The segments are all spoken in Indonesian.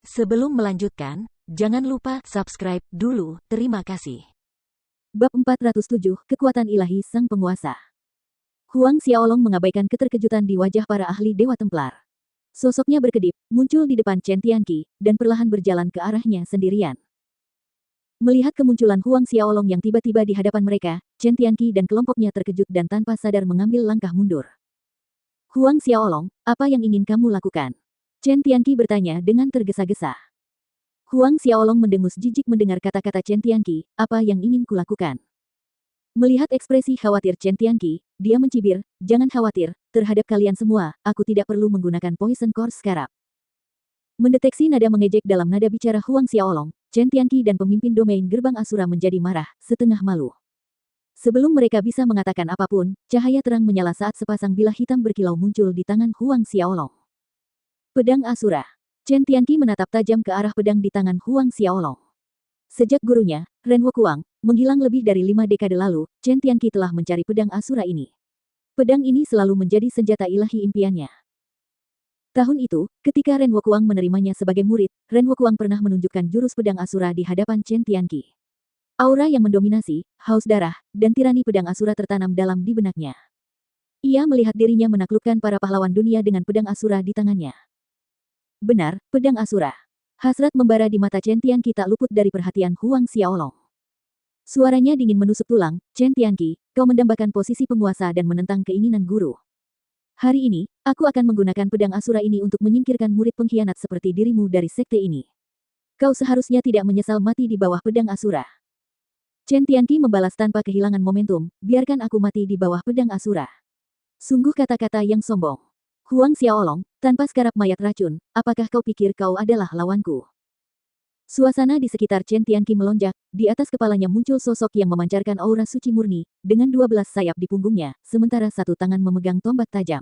Sebelum melanjutkan, jangan lupa subscribe dulu. Terima kasih. Bab 407, Kekuatan Ilahi Sang Penguasa. Huang Xiaolong mengabaikan keterkejutan di wajah para ahli Dewa Templar. Sosoknya berkedip, muncul di depan Chen Tianqi, dan perlahan berjalan ke arahnya sendirian. Melihat kemunculan Huang Xiaolong yang tiba-tiba di hadapan mereka, Chen Tianqi dan kelompoknya terkejut dan tanpa sadar mengambil langkah mundur. Huang Xiaolong, apa yang ingin kamu lakukan? Chen Tianqi bertanya dengan tergesa-gesa. Huang Xiaolong mendengus jijik mendengar kata-kata Chen Tianqi, apa yang ingin kulakukan? Melihat ekspresi khawatir Chen Tianqi, dia mencibir, jangan khawatir, terhadap kalian semua, aku tidak perlu menggunakan Poison Core Scarab. Mendeteksi nada mengejek dalam nada bicara Huang Xiaolong, Chen Tianqi dan pemimpin domain gerbang Asura menjadi marah, setengah malu. Sebelum mereka bisa mengatakan apapun, cahaya terang menyala saat sepasang bilah hitam berkilau muncul di tangan Huang Xiaolong. Pedang Asura. Chen Tianqi menatap tajam ke arah pedang di tangan Huang Xiaolong. Sejak gurunya, Ren Wokuang, menghilang lebih dari 5 dekade lalu, Chen Tianqi telah mencari pedang Asura ini. Pedang ini selalu menjadi senjata ilahi impiannya. Tahun itu, ketika Ren Wokuang menerimanya sebagai murid, Ren Wokuang pernah menunjukkan jurus pedang Asura di hadapan Chen Tianqi. Aura yang mendominasi, haus darah, dan tirani pedang Asura tertanam dalam di benaknya. Ia melihat dirinya menaklukkan para pahlawan dunia dengan pedang Asura di tangannya. Benar, pedang Asura. Hasrat membara di mata Chen Tianqi tak luput dari perhatian Huang Xiaolong. Suaranya dingin menusuk tulang, Chen Tianqi, kau mendambakan posisi penguasa dan menentang keinginan guru. Hari ini, aku akan menggunakan pedang Asura ini untuk menyingkirkan murid pengkhianat seperti dirimu dari sekte ini. Kau seharusnya tidak menyesal mati di bawah pedang Asura. Chen Tianqi membalas tanpa kehilangan momentum, biarkan aku mati di bawah pedang Asura. Sungguh kata-kata yang sombong. Huang Xiaolong, tanpa skarab mayat racun, apakah kau pikir kau adalah lawanku? Suasana di sekitar Chen Tianqi melonjak, di atas kepalanya muncul sosok yang memancarkan aura suci murni, dengan 12 sayap di punggungnya, sementara satu tangan memegang tombak tajam.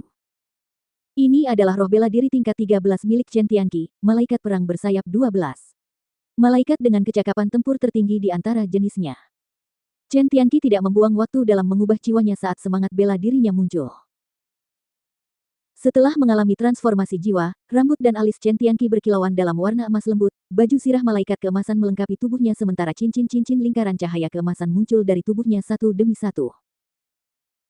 Ini adalah roh bela diri tingkat 13 milik Chen Tianqi, malaikat perang bersayap 12. Malaikat dengan kecakapan tempur tertinggi di antara jenisnya. Chen Tianqi tidak membuang waktu dalam mengubah jiwanya saat semangat bela dirinya muncul. Setelah mengalami transformasi jiwa, rambut dan alis Chen Tianqi berkilauan dalam warna emas lembut, baju sirah malaikat keemasan melengkapi tubuhnya sementara cincin-cincin lingkaran cahaya keemasan muncul dari tubuhnya satu demi satu.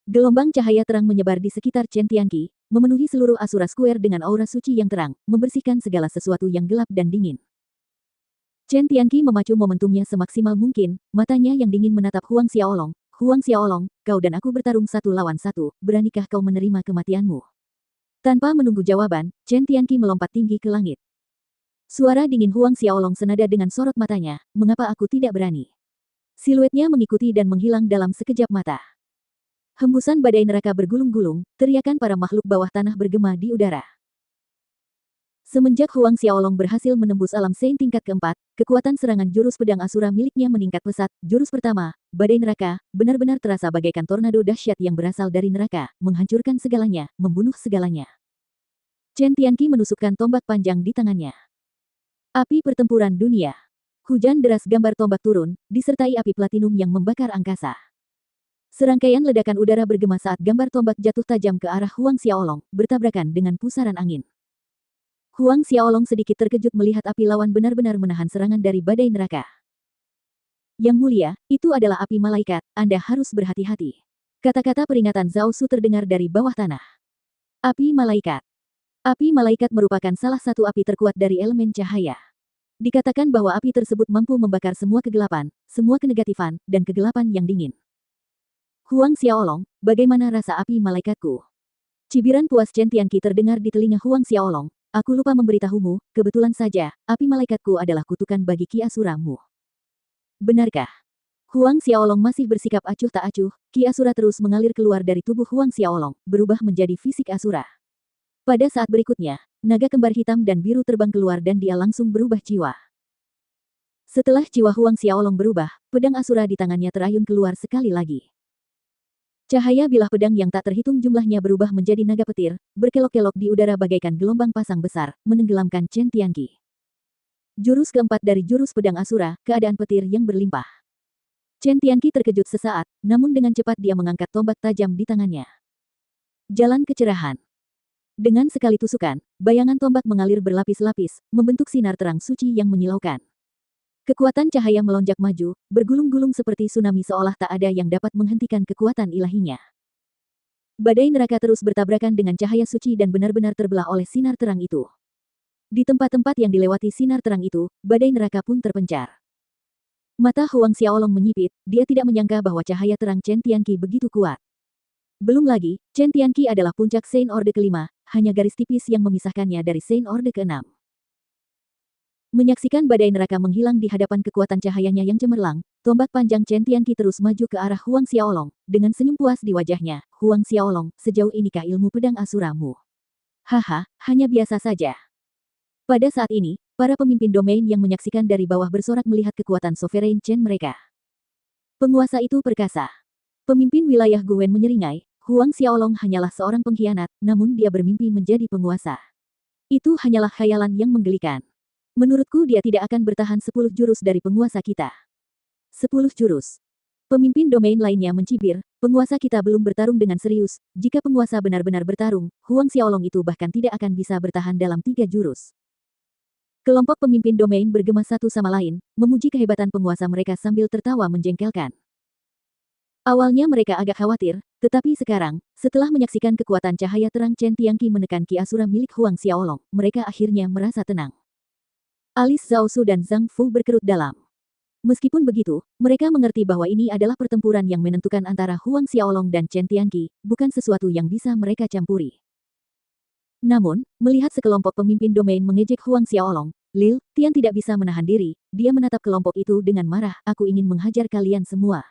Gelombang cahaya terang menyebar di sekitar Chen Tianqi, memenuhi seluruh Asura Square dengan aura suci yang terang, membersihkan segala sesuatu yang gelap dan dingin. Chen Tianqi memacu momentumnya semaksimal mungkin, matanya yang dingin menatap Huang Xiaolong. Huang Xiaolong, kau dan aku bertarung 1 lawan 1, beranikah kau menerima kematianmu? Tanpa menunggu jawaban, Chen Tianqi melompat tinggi ke langit. Suara dingin Huang Xiaolong senada dengan sorot matanya, mengapa aku tidak berani? Siluetnya mengikuti dan menghilang dalam sekejap mata. Hembusan badai neraka bergulung-gulung, teriakan para makhluk bawah tanah bergema di udara. Semenjak Huang Xiaolong berhasil menembus alam Sein tingkat keempat, kekuatan serangan jurus pedang Asura miliknya meningkat pesat. Jurus pertama, badai neraka, benar-benar terasa bagaikan tornado dahsyat yang berasal dari neraka, menghancurkan segalanya, membunuh segalanya. Chen Tianqi menusukkan tombak panjang di tangannya. Api pertempuran dunia. Hujan deras gambar tombak turun, disertai api platinum yang membakar angkasa. Serangkaian ledakan udara bergema saat gambar tombak jatuh tajam ke arah Huang Xiaolong, bertabrakan dengan pusaran angin. Huang Xiaolong sedikit terkejut melihat api lawan benar-benar menahan serangan dari badai neraka. Yang mulia, itu adalah api malaikat, Anda harus berhati-hati. Kata-kata peringatan Zhao Su terdengar dari bawah tanah. Api malaikat. Api malaikat merupakan salah satu api terkuat dari elemen cahaya. Dikatakan bahwa api tersebut mampu membakar semua kegelapan, semua kenegatifan, dan kegelapan yang dingin. Huang Xiaolong, bagaimana rasa api malaikatku? Cibiran puas Chen Tianqi terdengar di telinga Huang Xiaolong. Aku lupa memberitahumu, kebetulan saja, api malaikatku adalah kutukan bagi Ki Asuramu. Benarkah? Huang Xiaolong masih bersikap acuh tak acuh, Ki Asura terus mengalir keluar dari tubuh Huang Xiaolong, berubah menjadi fisik Asura. Pada saat berikutnya, naga kembar hitam dan biru terbang keluar dan dia langsung berubah jiwa. Setelah jiwa Huang Xiaolong berubah, pedang Asura di tangannya terayun keluar sekali lagi. Cahaya bilah pedang yang tak terhitung jumlahnya berubah menjadi naga petir, berkelok-kelok di udara bagaikan gelombang pasang besar, menenggelamkan Chen Tianqi. Jurus keempat dari jurus pedang Asura, keadaan petir yang berlimpah. Chen Tianqi terkejut sesaat, namun dengan cepat dia mengangkat tombak tajam di tangannya. Jalan kecerahan. Dengan sekali tusukan, bayangan tombak mengalir berlapis-lapis, membentuk sinar terang suci yang menyilaukan. Kekuatan cahaya melonjak maju, bergulung-gulung seperti tsunami seolah tak ada yang dapat menghentikan kekuatan ilahinya. Badai neraka terus bertabrakan dengan cahaya suci dan benar-benar terbelah oleh sinar terang itu. Di tempat-tempat yang dilewati sinar terang itu, badai neraka pun terpencar. Mata Huang Xiaolong menyipit, dia tidak menyangka bahwa cahaya terang Chen Tianqi begitu kuat. Belum lagi, Chen Tianqi adalah puncak Saint Orde kelima, hanya garis tipis yang memisahkannya dari Saint Orde keenam. Menyaksikan badai neraka menghilang di hadapan kekuatan cahayanya yang cemerlang, tombak panjang Chen Tianqi terus maju ke arah Huang Xiaolong, dengan senyum puas di wajahnya. Huang Xiaolong, sejauh inikah ilmu pedang asuramu? Haha, hanya biasa saja. Pada saat ini, para pemimpin domain yang menyaksikan dari bawah bersorak melihat kekuatan sovereign Chen mereka. Penguasa itu perkasa. Pemimpin wilayah Guwen menyeringai, Huang Xiaolong hanyalah seorang pengkhianat, namun dia bermimpi menjadi penguasa. Itu hanyalah khayalan yang menggelikan. Menurutku dia tidak akan bertahan 10 jurus dari penguasa kita. 10 jurus. Pemimpin domain lainnya mencibir, penguasa kita belum bertarung dengan serius, jika penguasa benar-benar bertarung, Huang Xiaolong itu bahkan tidak akan bisa bertahan dalam 3 jurus. Kelompok pemimpin domain bergema satu sama lain, memuji kehebatan penguasa mereka sambil tertawa menjengkelkan. Awalnya mereka agak khawatir, tetapi sekarang, setelah menyaksikan kekuatan cahaya terang Chen Tianqi menekan Ki Asura milik Huang Xiaolong, mereka akhirnya merasa tenang. Alis Zhao Su dan Zhang Fu berkerut dalam. Meskipun begitu, mereka mengerti bahwa ini adalah pertempuran yang menentukan antara Huang Xiaolong dan Chen Tianqi, bukan sesuatu yang bisa mereka campuri. Namun, melihat sekelompok pemimpin domain mengejek Huang Xiaolong, Lil Tian tidak bisa menahan diri, dia menatap kelompok itu dengan marah, aku ingin menghajar kalian semua.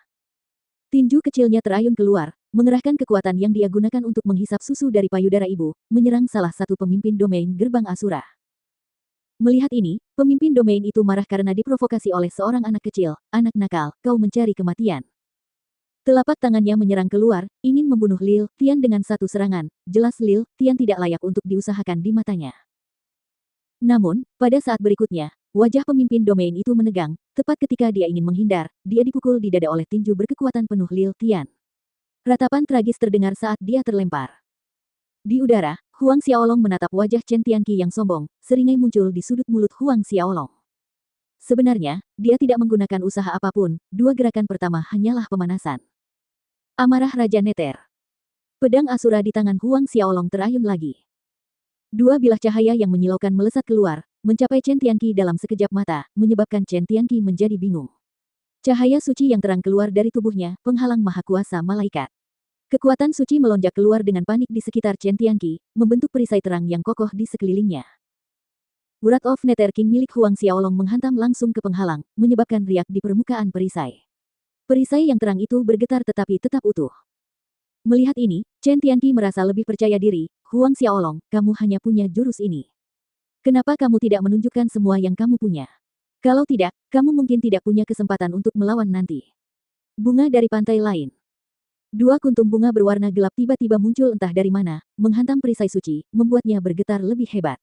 Tinju kecilnya terayun keluar, mengerahkan kekuatan yang dia gunakan untuk menghisap susu dari payudara ibu, menyerang salah satu pemimpin domain gerbang Asura. Melihat ini, pemimpin domain itu marah karena diprovokasi oleh seorang anak kecil, anak nakal, kau mencari kematian. Telapak tangannya menyerang keluar, ingin membunuh Lil Tian dengan satu serangan, jelas Lil Tian tidak layak untuk diusahakan di matanya. Namun, pada saat berikutnya, wajah pemimpin domain itu menegang, tepat ketika dia ingin menghindar, dia dipukul di dada oleh tinju berkekuatan penuh Lil Tian. Ratapan tragis terdengar saat dia terlempar. Di udara, Huang Xiaolong menatap wajah Chen Tianqi yang sombong, seringai muncul di sudut mulut Huang Xiaolong. Sebenarnya, dia tidak menggunakan usaha apapun, dua gerakan pertama hanyalah pemanasan. Amarah Raja Neter. Pedang Asura di tangan Huang Xiaolong terayun lagi. Dua bilah cahaya yang menyilaukan melesat keluar, mencapai Chen Tianqi dalam sekejap mata, menyebabkan Chen Tianqi menjadi bingung. Cahaya suci yang terang keluar dari tubuhnya, penghalang maha kuasa malaikat. Kekuatan suci melonjak keluar dengan panik di sekitar Chen Tianqi, membentuk perisai terang yang kokoh di sekelilingnya. Wrath of Nether King milik Huang Xiaolong menghantam langsung ke penghalang, menyebabkan riak di permukaan perisai. Perisai yang terang itu bergetar tetapi tetap utuh. Melihat ini, Chen Tianqi merasa lebih percaya diri, Huang Xiaolong, kamu hanya punya jurus ini. Kenapa kamu tidak menunjukkan semua yang kamu punya? Kalau tidak, kamu mungkin tidak punya kesempatan untuk melawan nanti. Bunga dari pantai lain. Dua kuntum bunga berwarna gelap tiba-tiba muncul entah dari mana, menghantam perisai suci, membuatnya bergetar lebih hebat.